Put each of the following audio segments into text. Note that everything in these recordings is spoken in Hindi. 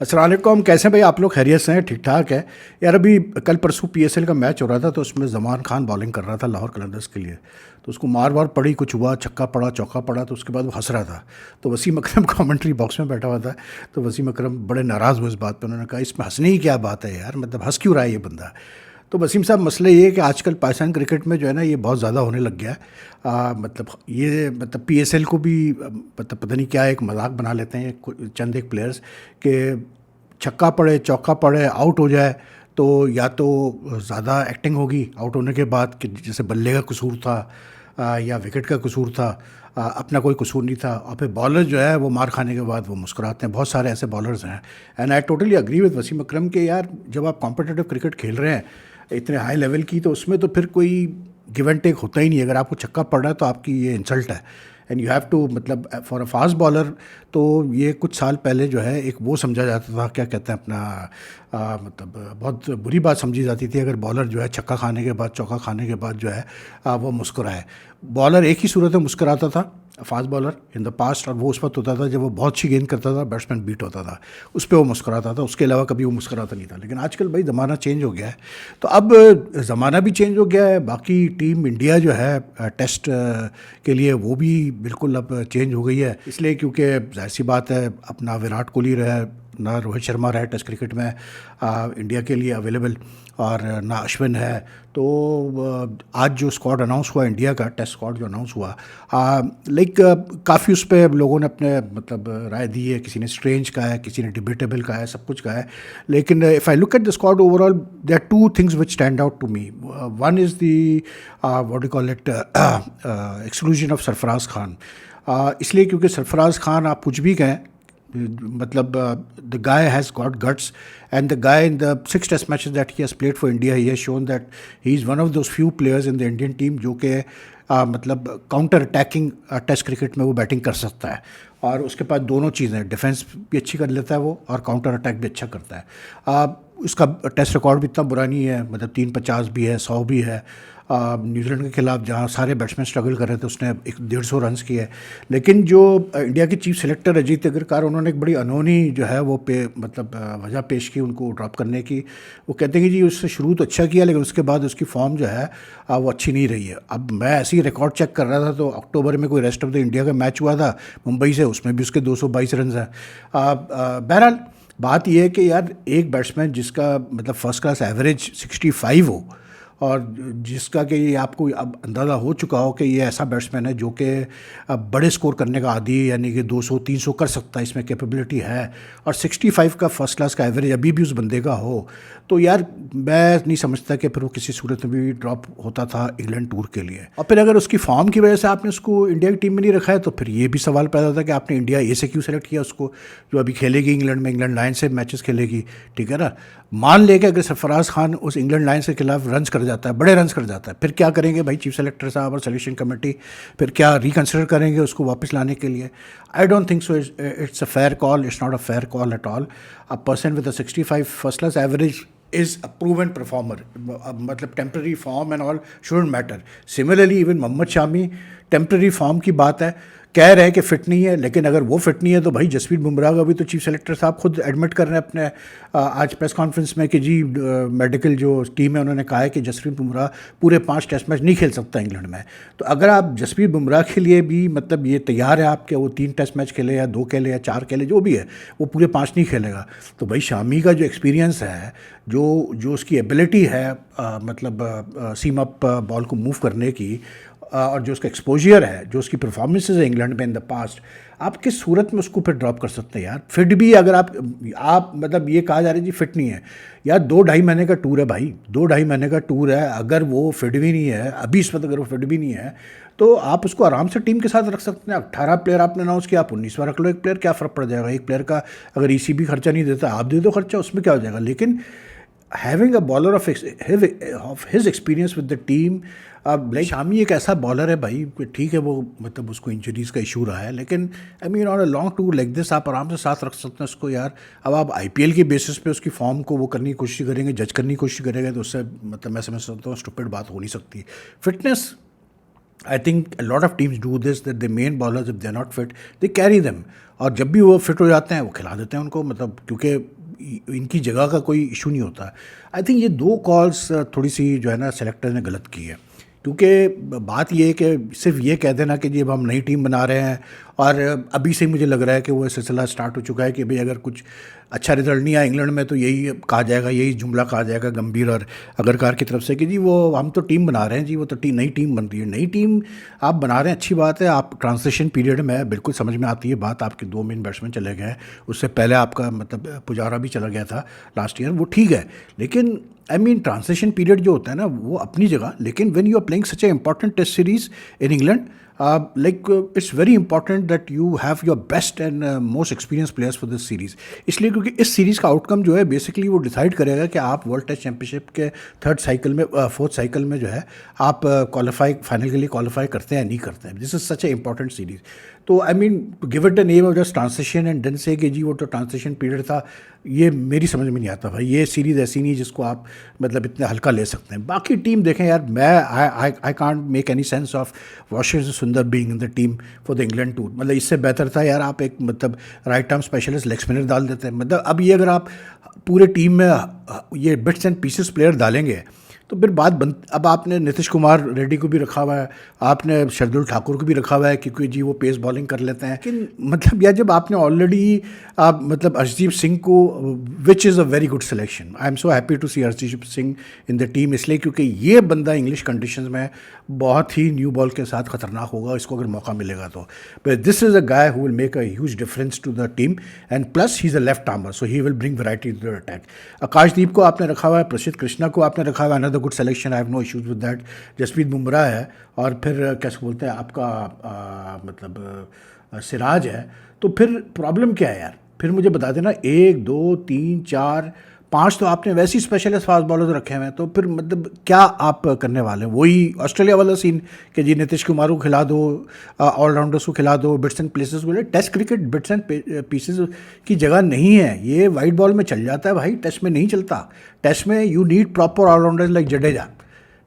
अस्सलाम वालेकुम। कैसे हैं भाई आप लोग? खैरियत से हैं? ठीक ठाक है यार। अभी कल परसों पीएसएल का मैच हो रहा था तो उसमें ज़मान खान बॉलिंग कर रहा था लाहौर कलंदर्स के लिए। तो उसको मार वार पड़ी, कुछ हुआ, छक्का पड़ा, चौका पड़ा, तो उसके बाद वो हंस रहा था। तो वसीम अकरम कमेंट्री बॉक्स में बैठा हुआ था। तो वसीम अकरम बड़े नाराज़ हुए इस बात पर। उन्होंने कहा इसमें हंसने की क्या बात है यार, मतलब हंस क्यों रहा है ये बंदा? तो वसीम साहब, मसला ये है कि आजकल पाकिस्तान क्रिकेट में जो है ना, ये बहुत ज़्यादा होने लग गया है। मतलब ये मतलब पीएसएल को भी मतलब पता नहीं क्या एक मजाक बना लेते हैं चंद एक प्लेयर्स के। छक्का पड़े, चौका पड़े, आउट हो जाए तो या तो ज़्यादा एक्टिंग होगी आउट होने के बाद कि जैसे बल्ले का कसूर था या विकेट का कसूर था, अपना कोई कसूर नहीं था। और फिर बॉलर जो है वो मार खाने के बाद वो मुस्कुराते हैं। बहुत सारे ऐसे बॉलर्स हैं। And I totally agree with Wasim Akram के यार, जब आप कॉम्पिटिटिव क्रिकेट खेल रहे हैं इतने हाई लेवल की, तो उसमें तो फिर कोई गिव एंड टेक होता ही नहीं है। अगर आपको छक्का पड़ रहा है तो आपकी ये इंसल्ट है। एंड यू हैव टू, मतलब फॉर अ फास्ट बॉलर तो ये कुछ साल पहले जो है एक वो समझा जाता था, क्या कहते हैं अपना, मतलब बहुत बुरी बात समझी जाती थी अगर बॉलर जो है छक्का खाने के बाद, चौका खाने के बाद जो है वो मुस्कुराए। बॉलर एक ही सूरत में मुस्कुराता था, fast bowler in the past, और वो उस वक्त होता था जब वो बहुत अच्छी गेंद करता था, बैट्समैन बीट होता था, उस पर वो मुस्कुराता था। उसके अलावा कभी वो मुस्कुराता नहीं था। लेकिन आजकल भाई ज़माना चेंज हो गया है। तो अब ज़माना भी चेंज हो गया है, बाकी टीम इंडिया जो है टेस्ट के लिए वो भी बिल्कुल अब चेंज हो गई है। इसलिए क्योंकि जाहिर सी बात है, अपना विराट कोहली रहे ना रोहित शर्मा रहे टेस्ट क्रिकेट में इंडिया के लिए अवेलेबल, और ना अश्विन है। तो आज जो स्क्वाड अनाउंस हुआ इंडिया का, टेस्ट स्क्वाड जो अनाउंस हुआ, लाइक काफ़ी उस पर लोगों ने अपने मतलब राय दी है। किसी ने स्ट्रेंज का है, किसी ने डिबेटेबल का है, सब कुछ का है। लेकिन if I look at the squad overall, there are two things which stand out to me. One is the what do call it, exclusion of Sarfaraz Khan. इसलिए क्योंकि सरफराज खान आप कुछ भी कहें, मतलब the guy has got guts, and the guy in the 6 test matches that he has played for India, he has shown that he is one of those few players in the Indian team जो कि मतलब काउंटर अटैकिंग टेस्ट क्रिकेट में वो बैटिंग कर सकता है। और उसके पास दोनों चीज़ें, डिफेंस भी अच्छी कर लेता है वो, और काउंटर अटैक भी अच्छा करता है। उसका टेस्ट रिकॉर्ड भी इतना बुरा नहीं है, मतलब 350 भी है, 100 भी है। न्यूजीलैंड के खिलाफ जहाँ सारे बैट्समैन स्ट्रगल कर रहे थे उसने 150 रन किए। लेकिन जो इंडिया के चीफ सेलेक्टर अजीत अग्रकार, उन्होंने एक बड़ी अनहोनी जो है वो मतलब वजह पेश की उनको ड्रॉप करने की। वो कहते हैं कि जी उससे शुरू तो अच्छा किया लेकिन उसके बाद उसकी फॉर्म जो है वो अच्छी नहीं रही है। अब मैं ऐसे ही रिकॉर्ड चेक कर रहा था तो अक्टूबर में कोई रेस्ट ऑफ द इंडिया का मैच हुआ था मुंबई से, उसमें भी उसके 222 रन हैं। बहरहाल बात यह है कि यार एक बैट्समैन जिसका मतलब फर्स्ट क्लास एवरेज 65 हो, और जिसका कि ये आपको अब अंदाज़ा हो चुका हो कि ये ऐसा बैट्समैन है जो कि अब बड़े स्कोर करने का आदी है, यानी कि 200-300 कर सकता है, इसमें कैपेबिलिटी है, और 65 का फर्स्ट क्लास का एवरेज अभी भी उस बंदे का हो, तो यार मैं नहीं समझता कि फिर वो किसी सूरत में भी ड्रॉप होता था इंग्लैंड टूर के लिए। और फिर अगर उसकी फॉर्म की वजह से आपने उसको इंडिया की टीम में नहीं रखा है तो फिर ये भी सवाल पैदा होता है कि आपने इंडिया ए से क्यों सेलेक्ट किया उसको, जो अभी खेलेगी इंग्लैंड में, इंग्लैंड लायंस से मैचेस खेलेगी, ठीक है ना। मान ले कि अगर सरफराज खान उस इंग्लैंड लायंस के खिलाफ रन्स कर जाता है, बड़े रन्स कर जाता है, फिर क्या करेंगे भाई चीफ सेलेक्टर साहब और सिलेक्शन कमेटी? फिर क्या रिकन्सिडर करेंगे उसको वापस लाने के लिए? I don't think so. It's a fair call, it's not a fair call at all. A person with a 65 first class average is a proven performer. मतलब temporary form and all shouldn't matter. Similarly even Mohammed Shami, temporary form की बात है, कह रहे हैं कि फ़िट नहीं है, लेकिन अगर वो फिट नहीं है तो भाई जसप्रीत बुमराह का भी तो चीफ सेलेक्टर साहब खुद एडमिट कर रहे हैं अपने आज प्रेस कॉन्फ्रेंस में कि जी मेडिकल जो टीम है उन्होंने कहा है कि जसप्रीत बुमराह पूरे 5 टेस्ट मैच नहीं खेल सकता इंग्लैंड में। तो अगर आप जसप्रीत बुमराह के लिए भी मतलब ये तैयार है आपके, वो 3 टेस्ट मैच खेले या 2 खेले या 4 खेले, जो भी है, वो पूरे 5 नहीं खेलेगा, तो भाई शामी का जो एक्सपीरियंस है, जो जो उसकी एबिलिटी है मतलब सीम अप बॉल को मूव करने की, और जो उसका एक्सपोजियर है, जो उसकी परफॉर्मेंसेज है इंग्लैंड में इन द पास्ट, आप किस सूरत में उसको फिर ड्रॉप कर सकते हैं यार? फिट भी अगर आप मतलब ये कहा जा रहा है जी फिट नहीं है यार, 2-2.5 महीने का टूर है भाई, 2-2.5 महीने का टूर है। अगर वो फिट भी नहीं है अभी इस वक्त, अगर वो फिट भी नहीं है तो आप उसको आराम से टीम के साथ रख सकते हैं। 18 प्लेयर आपने अनाउंस किया, आप 19वां रख लो एक प्लेयर, क्या फ़र्क पड़ जाएगा? एक प्लेयर का अगर ईसीबी खर्चा नहीं देता, आप दे दो खर्चा, उसमें क्या हो जाएगा? लेकिन having a bowler of his experience with the team, अब लाइक शामी एक ऐसा बॉलर है भाई, ठीक है वो मतलब उसको इंजरीज़ का इशू रहा है, लेकिन I mean on a long tour like this आप आराम से साथ रख सकते हैं उसको यार। अब आप आईपीएल के बेसिस पे उसकी फॉर्म को वो करने की कोशिश करेंगे, जज करने की कोशिश करेंगे, तो उससे मतलब मैं समझ सकता हूँ स्टूपिड बात हो नहीं सकती। Fitness I think a lot of teams do this, that the main bowlers if they're not fit they carry them, और जब भी वो फिट हो जाते हैं वो खिला देते हैं उनको, मतलब क्योंकि इनकी जगह का कोई इशू नहीं होता। आई थिंक ये दो कॉल्स थोड़ी सी जो है ना सेलेक्टर ने गलत की है, क्योंकि बात ये है कि सिर्फ ये कह देना कि जी अब हम नई टीम बना रहे हैं, और अभी से मुझे लग रहा है कि वो सिलसिला स्टार्ट हो चुका है कि भाई अगर कुछ अच्छा रिजल्ट नहीं आया इंग्लैंड में तो यही कहा जाएगा, यही जुमला कहा जाएगा गंभीर और अगरकार की तरफ से कि जी वो हम तो टीम बना रहे हैं, जी वो तो नई टीम बन रही है। नई टीम आप बना रहे हैं, अच्छी बात है, आप ट्रांजिशन पीरियड में बिल्कुल समझ में आती है बात, आपके दो मेन बैट्समैन चले गए, उससे पहले आपका मतलब पुजारा भी चला गया था लास्ट ईयर, वो ठीक है, लेकिन आई मीन ट्रांजिशन पीरियड जो होता है ना वो अपनी जगह, लेकिन when you are playing such a important test series in England, it's very important that you have your best and most experience players for this series. इसलिए क्योंकि इस सीरीज़ का आउटकम जो है बेसिकली वो डिसाइड करेगा कि आप वर्ल्ड टेस्ट चैंपियनशिप के थर्ड साइकिल में फोर्थ साइकिल में जो है आप क्वालिफाई फाइनल के लिए क्वालिफाई करते हैं नहीं करते हैं। This is such a important series. तो I mean give it the name of just transition and then say कि जी वो तो ट्रांसिशन पीरियड था, ये मेरी समझ में नहीं आता भाई। ये सीरीज़ ऐसी नहीं जिसको आप मतलब इतना हल्का ले सकते हैं। बाकी टीम देखें यार, मैं I can't make any sense of Washington Sundar being in the team for the England tour. मतलब इससे बेहतर था यार आप एक मतलब right arm specialist leg spinner डाल देते हैं। मतलब अब ये अगर आप पूरे टीम में ये बिट्स एंड पीसेस प्लेयर डालेंगे तो फिर बात बन। अब आपने नीतीश कुमार रेड्डी को भी रखा हुआ है, आपने शरदुल ठाकुर को भी रखा हुआ है क्योंकि जी वो पेस बॉलिंग कर लेते हैं, लेकिन मतलब यार जब आपने ऑलरेडी आप मतलब अर्शदीप सिंह को, which is a very good selection, I am so happy to see Arshdeep Singh in the team, इसलिए क्योंकि ये बंदा इंग्लिश कंडीशंस में बहुत ही न्यू बॉल के साथ खतरनाक होगा इसको अगर मौका मिलेगा तो। But this is a guy who will make a huge difference to the team and plus he is a left armer so he will bring variety to the attack. Akashdeep को आपने रखा हुआ है, प्रसिद्ध कृष्णा को आपने रखा हुआ है, another good selection, I have no issues with that. Jasprit Bumrah है और फिर कैसे बोलते हैं आपका मतलब सिराज है। तो फिर प्रॉब्लम क्या है यार, फिर मुझे बता देना, 1 2 3 4 5 तो आपने वैसे ही स्पेशलिस्ट फास्ट बॉलर रखे हुए हैं, तो फिर मतलब क्या आप करने वाले हैं? वही ऑस्ट्रेलिया वाला सीन कि जी नीतीश कुमार को खिला दो, ऑलराउंडर्स को खिला दो, बिट्स एंड प्लेसेस को। Test cricket bits and pieces की जगह नहीं है, ये वाइट बॉल में चल जाता है भाई, टेस्ट में नहीं चलता। टेस्ट में you need proper allrounders like Jadeja.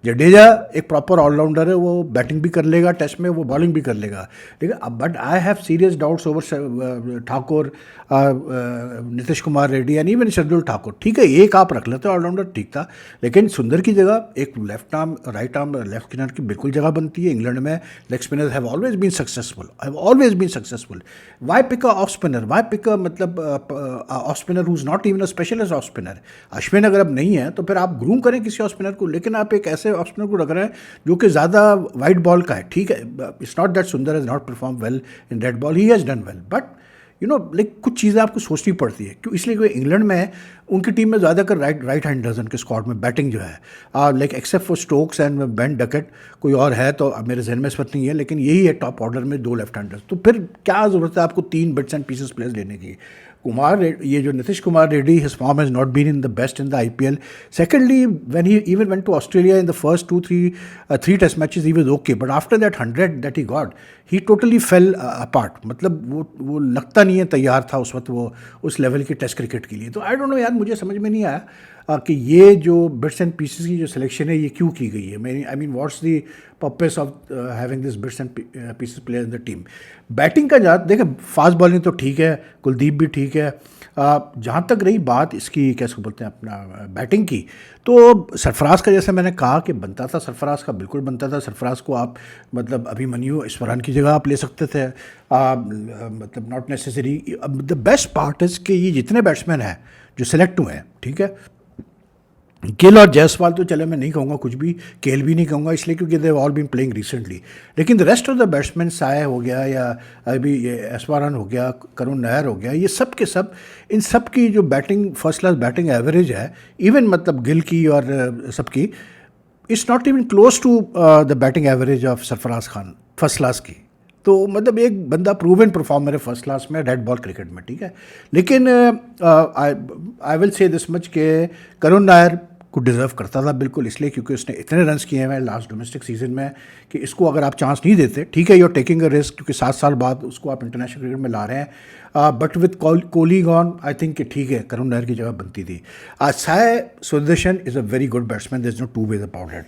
Jadeja एक प्रॉपर ऑलराउंडर है, वो बैटिंग भी कर लेगा टेस्ट में, वो बॉलिंग भी कर लेगा। ठीक है, but I have serious doubts over Thakur, Nitish Kumar Reddy and even Shardul Thakur. ठीक है, एक आप रख लेते ऑलराउंडर, ठीक था, लेकिन सुंदर की जगह एक left arm right arm left spinner की बिल्कुल जगह बनती है। इंग्लैंड में leg spinners have always been successful. Why pick a off spinner, why pick a मतलब off spinner who is not even a specialist off spinner. Ashwin अगर अब नहीं है तो फिर आप ग्रूम करें किसी ऑफ स्पिनर को, लेकिन आप एक ऐसे ऑफ स्पिनर को रख रहे हैं जो कि ज़्यादा वाइड बॉल का है। ठीक है, इट्स नॉट दैट सुंदर has not perform well in red ball, he has done well, but you know like कुछ चीज़ें आपको सोचनी पड़ती है। क्यों? इसलिए कोई इंग्लैंड में है, उनकी टीम में ज़्यादातर राइट हैंडर्स उनके स्क्वाड में बैटिंग जो है, like except for Stokes and Ben Duckett कोई और है तो मेरे जहन में इस वक्त नहीं है, लेकिन यही है टॉप ऑर्डर में 2 लेफ्ट हैंडर्स। तो फिर क्या ज़रूरत है आपको 3 बिट्स एंड पीसेस प्लेयर्स लेने की? ये जो Nitish Kumar Reddy, his form has not been in the best in the IPL. Secondly, when he even went to Australia in the first 3 test matches, he was okay. But after that 100 that he got, he totally fell apart. मतलब वो लगता नहीं है तैयार था उस वक्त वो उस लेवल की टेस्ट क्रिकेट के लिए। तो आई डोंट नो यार, मुझे समझ में नहीं आया कि ये जो बिट्स एंड पीसेस की जो सिलेक्शन है ये क्यों की गई है। I mean what's the purpose of having this bits and pieces player in the team. Batting का जहाँ देखें, फास्ट बॉलिंग तो ठीक है, कुलदीप भी ठीक है। जहाँ तक रही बात इसकी कैसे बोलते हैं अपना बैटिंग की, तो सरफराज का जैसे मैंने कहा कि बनता था, सरफराज का बिल्कुल बनता था। सरफराज को आप मतलब अभिमन्यु इस्मरान की जगह आप ले सकते थे, मतलब not necessary. The best part is कि ये जितने बैट्समैन हैं जो सिलेक्ट हुए हैं, ठीक है, गिल और जायसवाल तो चले मैं नहीं कहूँगा कुछ भी, केल भी नहीं कहूँगा इसलिए क्योंकि they all been playing recently, लेकिन the rest of the batsman, Sai हो गया या अभी ये एस्वारन हो गया, करुण नायर हो गया, ये सब के सब, इन सब की जो batting first class batting average है, इवन मतलब गिल की और सबकी, it's not even close to the batting average of Sarfaraz Khan first class की। तो मतलब एक बंदा प्रूवन परफॉर्मर है फर्स्ट क्लास में रेड बॉल क्रिकेट में, ठीक है। लेकिन I will say this much के करुण नायर को डिज़र्व करता था बिल्कुल, इसलिए क्योंकि उसने इतने रन्स किए हैं लास्ट डोमेस्टिक सीजन में कि इसको अगर आप चांस नहीं देते, ठीक है you are taking a risk क्योंकि 7 साल बाद उसको आप इंटरनेशनल क्रिकेट में ला रहे हैं, but with Kohli gone I think कि ठीक है करुण नायर की जगह बनती थी. Sai Sudharsan is a very good batsman, there is no two ways about it,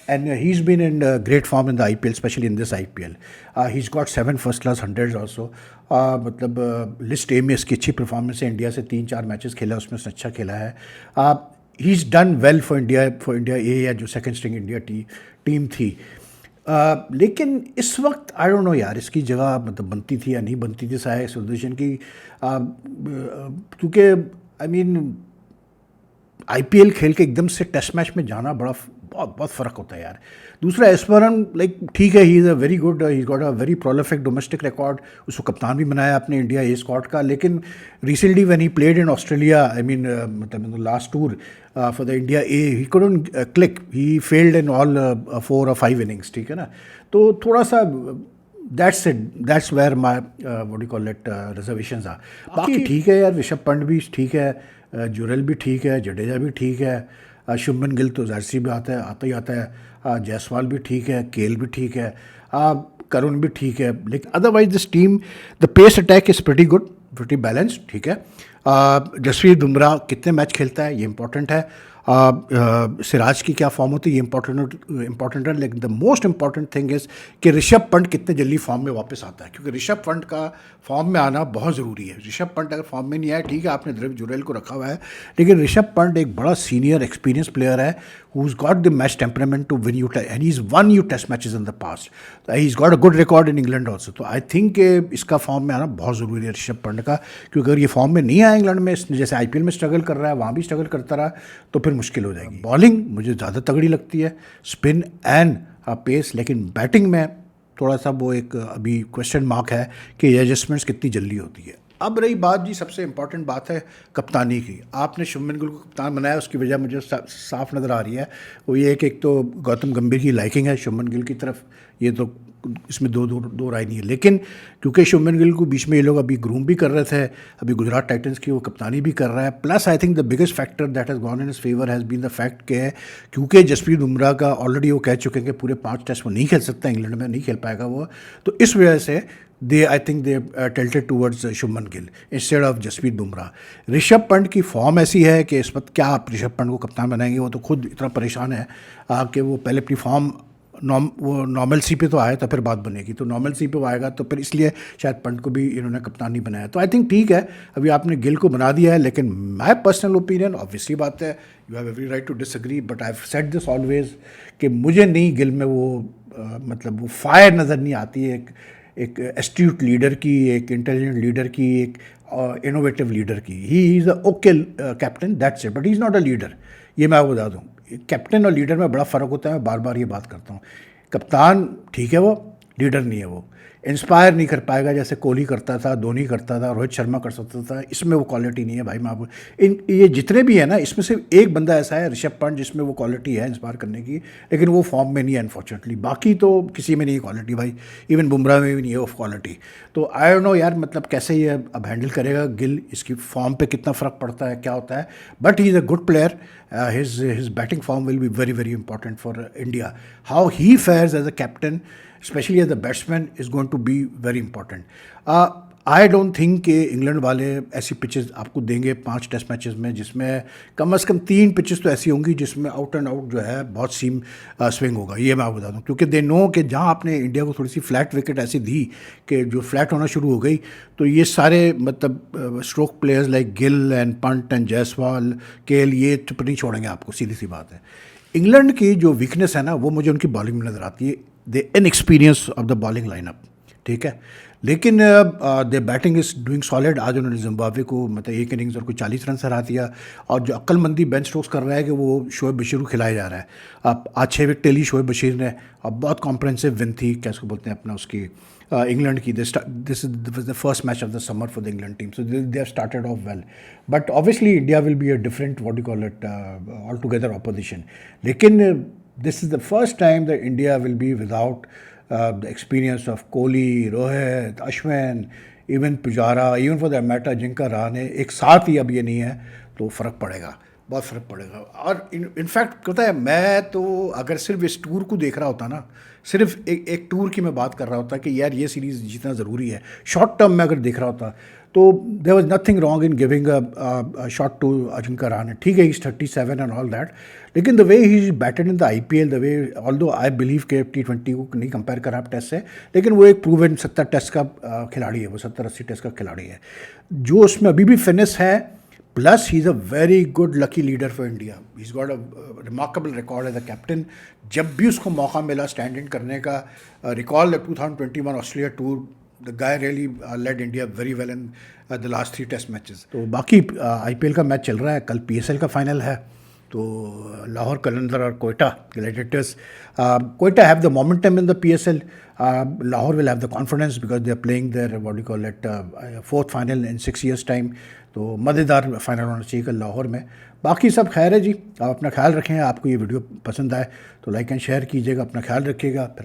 and he is been in great form in the IPL, specially in this IPL. He is got 7 first class hundreds also. मतलब लिस्ट ए में इसकी अच्छी परफॉर्मेंस है, इंडिया से 3-4 मैचेस खेला उसमें उसने अच्छा खेला है. He is done well for India A, या जो सेकंड स्ट्रिंग इंडिया टीम थी. लेकिन इस वक्त आई डोंट नो यार इसकी जगह मतलब बनती थी या नहीं बनती थी साई सुदर्शन की, क्योंकि आई मीन IPL खेल के एकदम से टेस्ट मैच में जाना बहुत बहुत फ़र्क होता है यार. दूसरा एस्परन लाइक ठीक है, he is a very good, he got a very prolific domestic record, उसको कप्तान भी बनाया अपने इंडिया ए स्क्वाड का. लेकिन recently when he played in Australia, I mean मतलब in the last tour for the India A, he couldn't click, he failed in all 4 or 5 innings, ठीक है ना. तो थोड़ा सा that's where my what do call it reservations are. बाकी ठीक है यार, ऋषभ पंत भी ठीक है, जुरेल भी ठीक है, जडेजा भी ठीक है, शुभमन गिल तो जाहिर सी भी आता ही आता है, जायसवाल भी ठीक है, केएल भी ठीक है, करुण भी ठीक है. लेकिन otherwise this team, the pace attack is pretty good, pretty balanced, ठीक है. जसप्रीत बुमराह कितने मैच खेलता है ये इंपॉर्टेंट है. सिराज की क्या फॉर्म होती है ये इंपॉर्टेंट है. लेकिन the most important thing is कि ऋषभ पंत कितने जल्दी फॉर्म में वापस आता है, क्योंकि ऋषभ पंत का फॉर्म में आना बहुत ज़रूरी है. ऋषभ पंत अगर फॉर्म में नहीं आया, ठीक है आपने ध्रुव जुरैल को रखा हुआ है, लेकिन ऋषभ पंत एक बड़ा सीनियर एक्सपीरियंस प्लेयर है, who's got the match temperament to win you, and he's won you test matches in the past. He's got a good record in England also. तो आई थिंक इसका फॉर्म में आना बहुत ज़रूरी है ऋषभ पंत का, क्योंकि अगर ये फॉर्म में नहीं आया इंग्लैंड में, जैसे IPL में स्ट्रगल कर रहा है वहाँ भी स्ट्रगल करता रहा, तो फिर मुश्किल हो जाएगी. बॉलिंग मुझे ज़्यादा तगड़ी लगती है, स्पिन एंड पेस, लेकिन बैटिंग में थोड़ा सा वो एक अभी क्वेश्चन मार्क है कि ये एडजस्टमेंट्स कितनी जल्दी होती है. अब रही बात जी, सबसे इम्पॉर्टेंट बात है कप्तानी की. आपने शुभमन गिल को कप्तान बनाया, उसकी वजह मुझे साफ नज़र आ रही है. वो ये है कि एक तो गौतम गंभीर की लाइकिंग है शुभमन गिल की तरफ, ये तो इसमें दो राय नहीं है. लेकिन क्योंकि शुभमन गिल को बीच में ये लोग अभी ग्रूम भी कर रहे थे, अभी गुजरात टाइटंस की वो कप्तानी भी कर रहा है. Plus I think the biggest factor that has gone in his favour has been the fact के क्योंकि जसप्रीत बुमराह का ऑलरेडी वो कह चुके हैं कि पूरे 5 टेस्ट वो नहीं खेल सकता, इंग्लैंड में नहीं खेल पाएगा वो, तो इस वजह से I think they tilted towards Shubman Gill instead of Jasprit Bumrah. Rishabh Pant की फॉर्म ऐसी है कि इस वक्त क्या आप ऋषभ पंत को कप्तान बनाएंगे, वो तो खुद इतना परेशान है कि वो पहले अपनी फॉर्म वो नॉर्मल सी पे तो आया तो फिर बात बनेगी, तो नॉर्मल सी पे वो आएगा, तो फिर इसलिए शायद पंत को भी इन्होंने कप्तान नहीं बनाया. तो आई थिंक ठीक है, अभी आपने गिल को बना दिया है, लेकिन माई पर्सनल ओपिनियन, ऑब्वियसली बात है, you have every right to disagree, but I have said this always कि मुझे नहीं गिल में वो मतलब वो फायर नज़र नहीं आती है एक एस्ट्यूट लीडर की, एक इंटेलिजेंट लीडर की, एक इनोवेटिव लीडर की. ही is a okay captain, that's it, but he is not a leader. ये मैं आपको बता दूँ, कैप्टन और लीडर में बड़ा फ़र्क होता है. मैं बार बार ये बात करता हूँ. कप्तान ठीक है, वो लीडर नहीं है. वो इंस्पायर नहीं कर पाएगा जैसे कोहली करता था, धोनी करता था, रोहित शर्मा कर सकता था. इसमें वो क्वालिटी नहीं है भाई. मैं आपको ये जितने भी है ना, इसमें सिर्फ एक बंदा ऐसा है ऋषभ पंत जिसमें वो क्वालिटी है इंस्पायर करने की, लेकिन वो फॉर्म में नहीं है अनफॉर्चुनेटली. बाकी तो किसी में नहीं है क्वालिटी भाई, इवन बुमराह में भी नहीं है वो क्वालिटी. तो आई डोंट नो यार, मतलब कैसे ये अब हैंडल करेगा गिल, इसकी फॉर्म पे कितना फ़र्क पड़ता है, क्या होता है. But he is a good player. His batting form will be very, very important for India. How he fares as a captain, especially as a batsman, is going to be very important. I don't think कि इंग्लैंड वाले ऐसी पिचेस आपको देंगे 5 टेस्ट मैचेस में, जिसमें कम से कम 3 पिचेस तो ऐसी होंगी जिसमें आउट एंड आउट जो है बहुत सीम स्विंग होगा. ये मैं आपको बता दूँ, क्योंकि दे नो कि जहाँ आपने इंडिया को थोड़ी सी फ्लैट विकेट ऐसी दी कि जो फ्लैट होना शुरू हो गई, तो ये सारे मतलब stroke players like Gill and punt and Jaiswal, KL, ये चुप नहीं छोड़ेंगे आपको, सीधी सी बात है. इंग्लैंड की जो वीकनेस है ना, वो मुझे उनकी बॉलिंग में नज़र आती है. The inexperience of the bowling lineup, ठीक है. लेकिन the batting is doing solid. आज उन्होंने जिम्बाब्वे को मतलब एक इनिंग्स और कोई 40 रन से हरा दिया. और जो अक्लमंदी बेन स्टोक्स कर रहा है कि वो शोएब बशीर को खिलाया जा रहा है. अब आज 6 विकेट ली शोएब बशीर ने. अब बहुत कॉम्प्रहेंसिव विन थी, क्या उसको बोलते हैं अपना, उसकी इंग्लैंड की. This is the first match of the summer for the England team, so they have started off well. But obviously India will be a different, what you call it, all together opposition. लेकिन this is the first time that India will be without the experience of Kohli, Rohit, Ashwin, even Pujara, even for that matter जिनका रन है एक साथ ही अब ये नहीं है, तो फ़र्क पड़ेगा. बहुत फ़र्क पड़ेगा। और इनफैक्ट पता है, मैं तो अगर सिर्फ इस टूर को देख रहा होता ना, सिर्फ एक टूर की मैं बात कर रहा होता कि यार ये सीरीज़ जीतना ज़रूरी है, शॉर्ट टर्म में अगर देख रहा होता, तो there was nothing wrong in giving a shot to Ajinkya Rahane. ठीक है, he is 37 and all that, लेकिन the way he is batted in the IPL, the way, although I believe के T20 को नहीं कंपेयर करा आप टेस्ट से, लेकिन वो एक प्रूवन 70 टेस्ट का खिलाड़ी है, वो 70-80 टेस्ट का खिलाड़ी है, जो उसमें अभी भी फिटनेस है। Plus he is a very good lucky leader for India, he is got a remarkable record as a captain. जब भी उसको मौका मिला स्टैंड इन करने का, recall 2021 Australia tour, the guy really led India very well in the last 3 test matches. तो बाकी IPL का मैच चल रहा है, कल PSL का फाइनल है, तो लाहौर कलंदर और Quetta Gladiators, Quetta have the momentum in the PSL, Lahore will have the confidence because they are playing their what you call it 4th final in 6 years time. तो मज़ेदार फाइनल होना चाहिए कल लाहौर में। बाकी सब खैर है जी, आप अपना ख्याल रखें। आपको ये वीडियो पसंद आए तो लाइक एंड शेयर कीजिएगा, अपना ख्याल रखिएगा। फिर